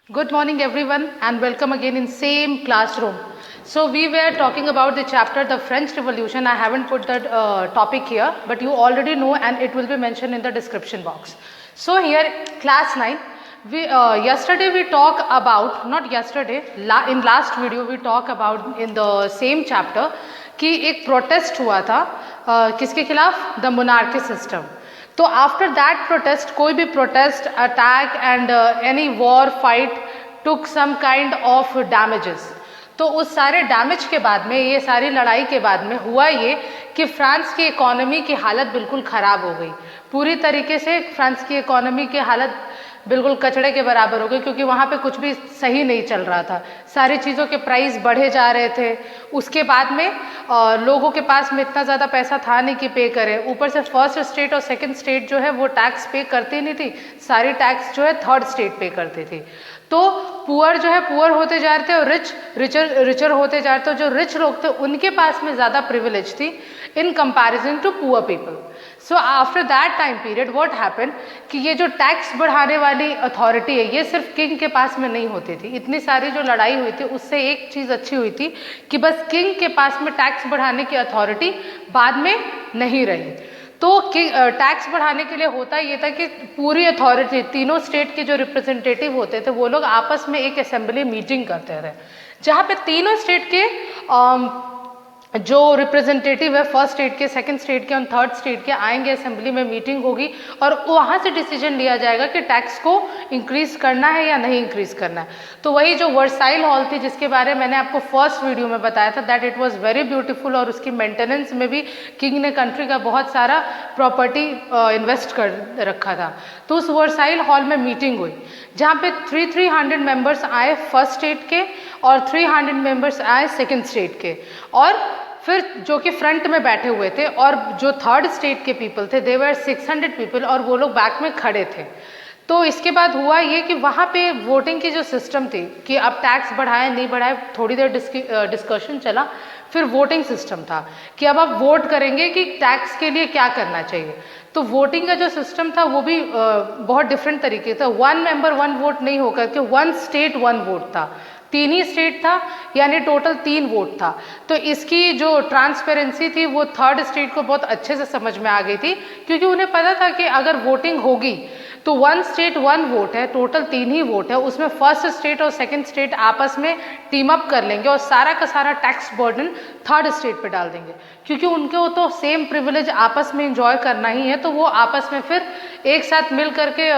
Good morning everyone and welcome again in same classroom. So we were talking about the chapter the French Revolution. I haven't put that topic here, but you already know and it will be mentioned in the description box. So here class 9, we yesterday we talk about, not yesterday, in last video we talk about in the same chapter कि एक protest हुआ था किसके खिलाफ, the monarchy system. तो after that protest, कोई भी protest, attack and any war fight took some kind of damages. तो उस सारे डैमेज के बाद में, ये सारी लड़ाई के बाद में हुआ ये कि फ्रांस की इकोनॉमी की हालत बिल्कुल ख़राब हो गई. पूरी तरीके से फ्रांस की इकोनॉमी की हालत बिल्कुल कचड़े के बराबर हो गई, क्योंकि वहाँ पे कुछ भी सही नहीं चल रहा था. सारी चीज़ों के प्राइस बढ़े जा रहे थे. उसके बाद में लोगों के पास में इतना ज़्यादा पैसा था नहीं कि पे करें. ऊपर से फर्स्ट स्टेट और सेकंड स्टेट जो है वो टैक्स पे करती नहीं थी. सारी टैक्स जो है थर्ड स्टेट पे करती थी. तो पुअर जो है पुअर होते जा रहे थे और रिचर होते जा रहे थे. जो रिच लोग थे उनके पास में ज़्यादा प्रिविलेज थी in comparison to poor people. So after that time period what happen कि ये जो टैक्स बढ़ाने वाली अथॉरिटी है ये सिर्फ किंग के पास में नहीं होती थी. इतनी सारी जो लड़ाई हुई थी उससे एक चीज़ अच्छी हुई थी कि बस किंग के पास में टैक्स बढ़ाने की अथॉरिटी बाद में नहीं रही. तो टैक्स बढ़ाने के लिए होता ये था कि पूरी अथॉरिटी, तीनों स्टेट के जो रिप्रेजेंटेटिव होते थे वो लोग आपस में एक असेंबली मीटिंग करते थे, जहाँ पे तीनों स्टेट के जो रिप्रेजेंटेटिव है, फर्स्ट स्टेट के, सेकंड स्टेट के और थर्ड स्टेट के आएंगे, असेंबली में मीटिंग होगी और वहाँ से डिसीजन लिया जाएगा कि टैक्स को इंक्रीज करना है या नहीं इंक्रीज करना है. तो वही जो वर्साइल हॉल थी जिसके बारे में मैंने आपको फर्स्ट वीडियो में बताया था, that it was very beautiful और उसकी मेंटेनेंस में भी किंग ने कंट्री का बहुत सारा प्रॉपर्टी इन्वेस्ट कर रखा था. तो उस वर्साइल हॉल में मीटिंग हुई जहाँ पे 300 मेंबर्स आए फर्स्ट स्टेट के और 300 मेंबर्स आए सेकंड स्टेट के, और फिर जो कि फ्रंट में बैठे हुए थे, और जो थर्ड स्टेट के पीपल थे दे वर 600 पीपल और वो लोग बैक में खड़े थे. तो इसके बाद हुआ ये कि वहाँ पे वोटिंग की जो सिस्टम थी कि अब टैक्स बढ़ाए नहीं बढ़ाए, थोड़ी देर डिस्कशन चला. फिर वोटिंग सिस्टम था कि अब आप वोट करेंगे कि टैक्स के लिए क्या करना चाहिए. तो वोटिंग का जो सिस्टम था वो भी बहुत डिफरेंट तरीके था. 1 मेंबर 1 वोट नहीं होकर के 1 स्टेट 1 वोट था. 3 ही स्टेट था, यानी टोटल 3 वोट था. तो इसकी जो ट्रांसपेरेंसी थी वो थर्ड स्टेट को बहुत अच्छे से समझ में आ गई थी, क्योंकि उन्हें पता था कि अगर वोटिंग होगी तो 1 स्टेट 1 वोट है, टोटल 3 ही वोट है, उसमें फर्स्ट स्टेट और सेकंड स्टेट आपस में टीम अप कर लेंगे और सारा का सारा टैक्स बर्डन थर्ड स्टेट पे डाल देंगे, क्योंकि उनको तो सेम प्रिविलेज आपस में एंजॉय करना ही है. तो वो आपस में फिर एक साथ मिल करके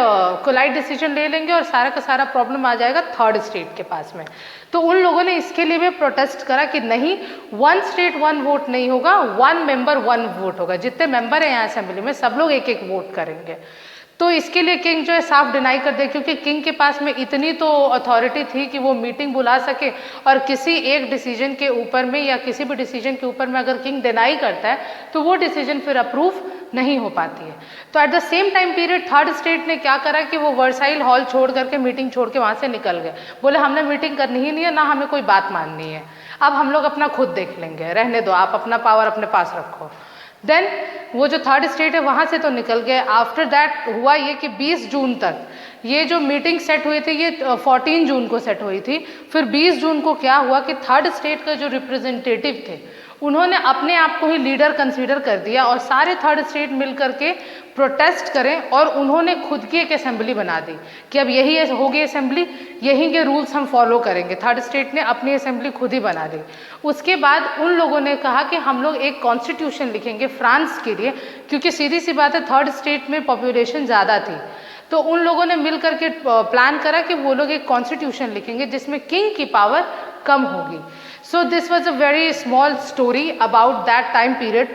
कोलाइड डिसीजन ले लेंगे और सारा का सारा प्रॉब्लम आ जाएगा थर्ड स्टेट के पास में. तो उन लोगों ने इसके लिए भी प्रोटेस्ट करा कि नहीं, 1 स्टेट 1 वोट नहीं होगा, 1 मेंबर 1 वोट होगा. जितने मेंबर हैं यहाँ असेंबली में सब लोग एक एक वोट करेंगे. तो इसके लिए किंग जो है साफ डिनाई कर दे, क्योंकि किंग के पास में इतनी तो अथॉरिटी थी कि वो मीटिंग बुला सके और किसी एक डिसीजन के ऊपर में या किसी भी डिसीजन के ऊपर में अगर किंग डिनाई करता है तो वो डिसीजन फिर अप्रूव नहीं हो पाती है. तो at the same time period third state ने क्या करा कि वो वर्साइल हॉल छोड़ करके, मीटिंग छोड़ के वहाँ से निकल गए. बोले हमने मीटिंग करनी ही नहीं है, ना हमें कोई बात माननी है, अब हम लोग अपना खुद देख लेंगे, रहने दो, आप अपना पावर अपने पास रखो. देन वो जो थर्ड स्टेट है वहाँ से तो निकल गए. आफ्टर दैट हुआ ये कि 20 जून तक ये जो मीटिंग सेट हुई थी ये 14 जून को सेट हुई थी. फिर 20 जून को क्या हुआ कि थर्ड स्टेट का जो रिप्रेजेंटेटिव थे उन्होंने अपने आप को ही लीडर कंसीडर कर दिया और सारे थर्ड स्टेट मिल करके प्रोटेस्ट करें और उन्होंने खुद की एक असेंबली बना दी कि अब यही होगी असेंबली, यहीं के रूल्स हम फॉलो करेंगे. थर्ड स्टेट ने अपनी असेंबली खुद ही बना दी. उसके बाद उन लोगों ने कहा कि हम लोग एक कॉन्स्टिट्यूशन लिखेंगे फ्रांस के लिए, क्योंकि सीधी सी बात है थर्ड स्टेट में पॉपुलेशन ज़्यादा थी. तो उन लोगों ने मिल करके प्लान करा कि वो लोग एक कॉन्स्टिट्यूशन लिखेंगे जिसमें किंग की पावर कम होगी. So this was a very small story about that time period,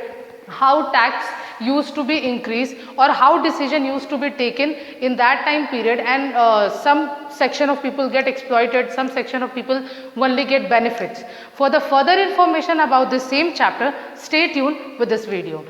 how tax used to be increased or how decision used to be taken in that time period, and some section of people get exploited, some section of people only get benefits. For the further information about this same chapter, stay tuned with this video.